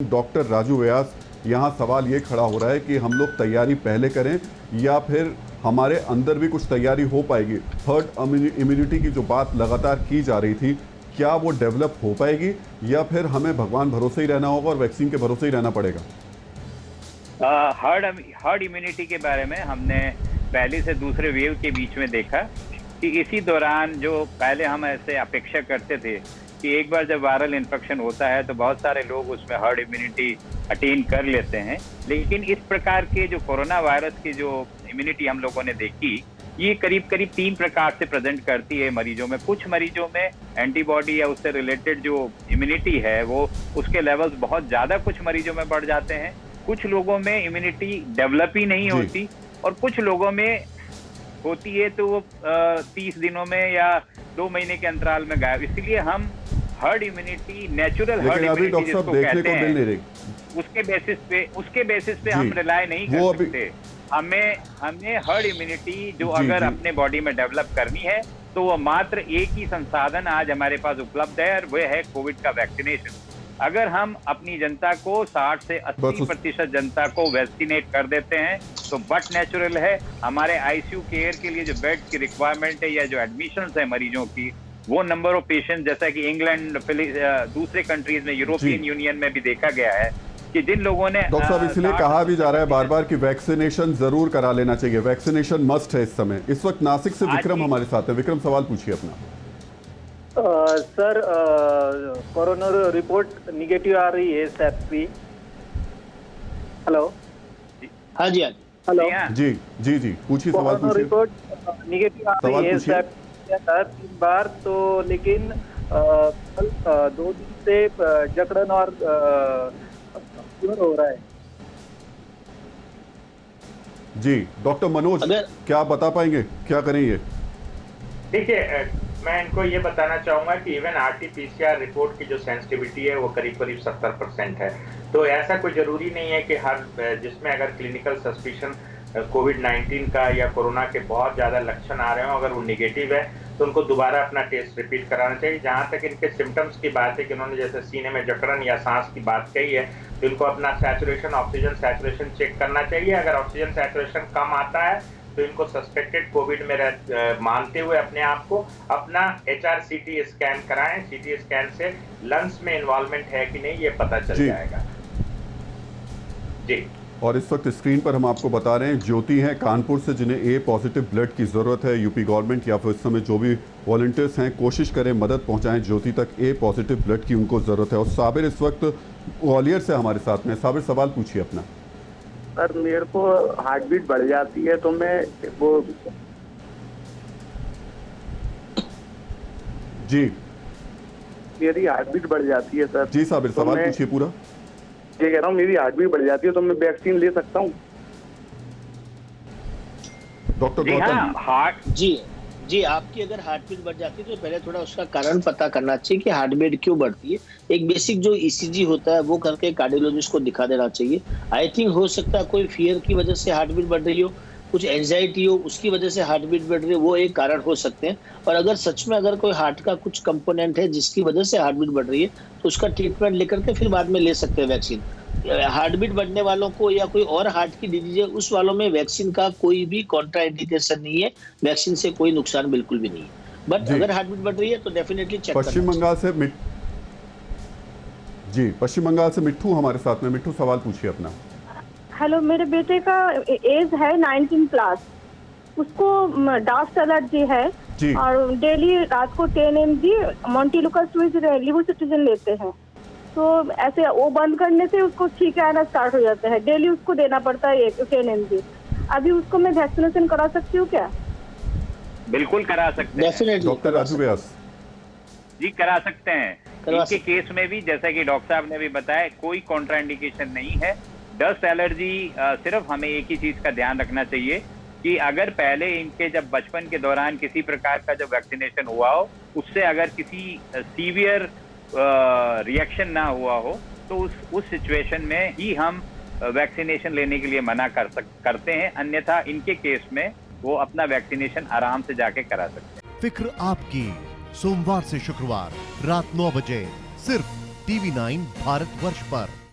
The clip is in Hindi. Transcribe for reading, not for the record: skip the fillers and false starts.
डॉक्टर राजू व्यास, यहाँ सवाल ये खड़ा हो रहा है कि हम लोग तैयारी पहले करें या फिर हमारे अंदर भी कुछ तैयारी हो पाएगी। हर्ड इम्यूनिटी की जो बात लगातार की जा रही थी, क्या वो डेवलप हो पाएगी या फिर हमें भगवान भरोसे ही रहना होगा और वैक्सीन के भरोसे ही रहना पड़ेगा? हर्ड इम्यूनिटी के बारे में हमने पहले से दूसरे वेव के बीच में देखा कि इसी दौरान जो पहले हम ऐसे अपेक्षा करते थे कि एक बार जब वायरल इन्फेक्शन होता है तो बहुत सारे लोग उसमें हर्ड इम्यूनिटी अटेन कर लेते हैं, लेकिन इस प्रकार के जो कोरोना वायरस की जो इम्यूनिटी हम लोगों ने देखी, ये करीब करीब 3 प्रकार से प्रेजेंट करती है मरीजों में। कुछ मरीजों में एंटीबॉडी या उससे रिलेटेड जो इम्यूनिटी है वो उसके लेवल्स बहुत ज्यादा कुछ मरीजों में बढ़ जाते हैं, कुछ लोगों में इम्यूनिटी डेवलप ही नहीं होती और कुछ लोगों में होती है तो वो 30 दिनों में या 2 महीने के अंतराल में गायब। इसलिए हम herd immunity, natural herd immunity जिसको कहते हैं, उसके बेसिस पे हम रिलाय नहीं कर सकते। हमें हर्ड इम्यूनिटी जो अगर अपने बॉडी में डेवलप करनी है तो वो मात्र एक ही संसाधन आज हमारे पास उपलब्ध है और वह है कोविड का वैक्सीनेशन। अगर हम अपनी जनता को 60 से 80% जनता को वैक्सीनेट कर देते हैं तो बट नेचुरल है। हमारे आईसीयू केयर के लिए जो बेड की रिक्वायरमेंट है या जो एडमिशंस है मरीजों की, वो नंबर ऑफ पेशेंट जैसा कि इंग्लैंड, दूसरे कंट्रीज में, यूरोपियन यूनियन में भी देखा गया है कि जिन लोगों ने डॉक्टर साहब, इसलिए कहा भी जा रहा है बार बार कि वैक्सीनेशन जरूर करा लेना चाहिए, वैक्सीनेशन मस्ट है इस समय। इस वक्त नासिक से विक्रम हमारे साथ है। विक्रम, सवाल पूछिए अपना। सर, कोरोना रिपोर्ट निगेटिव आ रही है सैप की। हेलो, हाँ जी, हाँ जी, हेलो जी जी जी पूछिए, सवाल कोरोना पूछिए। रिपोर्ट निगेटिव आ रही है सैप सर 3 बार तो, लेकिन कल 2 दिन से जकड़न और फीवर हो रहा है। जी डॉक्टर मनोज, क्या बता पाएंगे, क्या करें ये? देखिए, मैं इनको ये बताना चाहूंगा कि इवन आरटी-पीसीआर रिपोर्ट की जो सेंसिटिविटी है वो करीब करीब 70% है। तो ऐसा कोई जरूरी नहीं है कि हर जिसमें अगर क्लिनिकल सस्पिशन कोविड-19 का या कोरोना के बहुत ज्यादा लक्षण आ रहे हो, अगर वो निगेटिव है तो उनको दोबारा अपना टेस्ट रिपीट कराना चाहिए। जहां तक इनके सिम्टम्स की बात है कि उन्होंने जैसे सीने में जकड़न या सांस की बात कही है, तो इनको अपना सैचुरेशन, ऑक्सीजन सैचुरेशन चेक करना चाहिए। अगर ऑक्सीजन सैचुरेशन कम आता है तो इनको सस्पेक्टेड कोविड में मानते हुए अपने आप को अपना HRCT स्कैन कराएं। CT स्कैन से लंग्स में इन्वॉल्वमेंट है कि नहीं ये पता चल जाएगा। जी। और इस वक्त स्क्रीन पर हम आपको बता रहे हैं, ज्योति हैं कानपुर से, जिन्हें A पॉजिटिव ब्लड की ज़रूरत है। यूपी गवर्नमेंट या फिर इस समय जो भी वॉलंटियर्स हैं, कोशिश करें मदद पहुंचाएं ज्योति तक। A पॉजिटिव ब्लड की उनको ज़रूरत है। और साबिर इस वक्त ग्वालियर से हमारे साथ में। साबिर, सवाल पूछिए अपना। सर, मेरे को हार्ट बीट बढ़ जाती है तो मैं वो जी, मेरी हार्ट बीट बढ़ जाती है सर। जी साबिर, तो सवाल पूछिए पूरा। ये कह रहा हूँ, मेरी हार्ट बीट बढ़ जाती है तो मैं वैक्सीन ले सकता हूँ? डॉक्टर गौतम जी, आपकी अगर हार्ट बीट बढ़ जाती है तो पहले थोड़ा उसका कारण पता करना चाहिए कि हार्ट बीट क्यों बढ़ती है। एक बेसिक जो ECG होता है वो करके कार्डियोलॉजिस्ट को दिखा देना चाहिए। आई थिंक हो सकता है कोई फियर की वजह से हार्ट बीट बढ़ रही हो, कुछ एंजाइटी हो, उसकी वजह से हार्ट बीट बढ़ रही है, वो एक कारण हो सकते हैं। और अगर सच में अगर कोई हार्ट का कुछ कंपोनेंट है जिसकी वजह से हार्ट बीट बढ़ रही है तो उसका ट्रीटमेंट लेकर के फिर बाद में ले सकते हैं वैक्सीन। हार्ट बीट बढ़ने वालों को या कोई और हार्ट की डिजीज है, उस वालों में वैक्सीन का कोई भी कॉन्ट्रा इंडिकेशन नहीं है, वैक्सीन से कोई नुकसान बिल्कुल भी नहीं है। बट अगर हार्ट बीट बढ़ रही है तो डेफिनेटली चेक करना। पश्चिम बंगाल से मिट्ठू हमारे साथ में। मिट्ठू, सवाल पूछिए अपना। हेलो, मेरे बेटे का एज है 19+, उसको डास्ट एलर्जी है और डेली रात को 10 mg मॉन्टेलुका लिवोसिट्रिजिन लेते हैं, तो ऐसे वो बंद करने से उसको ठीक आना स्टार्ट हो जाता है। डेली उसको देना पड़ता है 10 mg। अभी उसको मैं वैक्सीनेशन करा सकती हूँ क्या? बिल्कुल करा सकते हैं डॉक्टर राजू व्यास जी, करा सकते हैं। इनके केस में भी जैसा कि डॉक्टर साहब ने भी बताया, कोई कॉन्ट्राइंडिकेशन नहीं है। डस्ट एलर्जी सिर्फ हमें एक ही चीज का ध्यान रखना चाहिए कि अगर पहले इनके जब बचपन के दौरान किसी प्रकार का जब वैक्सीनेशन हुआ हो, उससे अगर किसी सीवियर रिएक्शन ना हुआ हो तो उस सिचुएशन में ही हम वैक्सीनेशन लेने के लिए मना करते हैं। अन्यथा इनके केस में वो अपना वैक्सीनेशन आराम से जाके करा सकते हैं। फिक्र आपकी, सोमवार से शुक्रवार रात 9 बजे सिर्फ TV9 भारतवर्ष पर।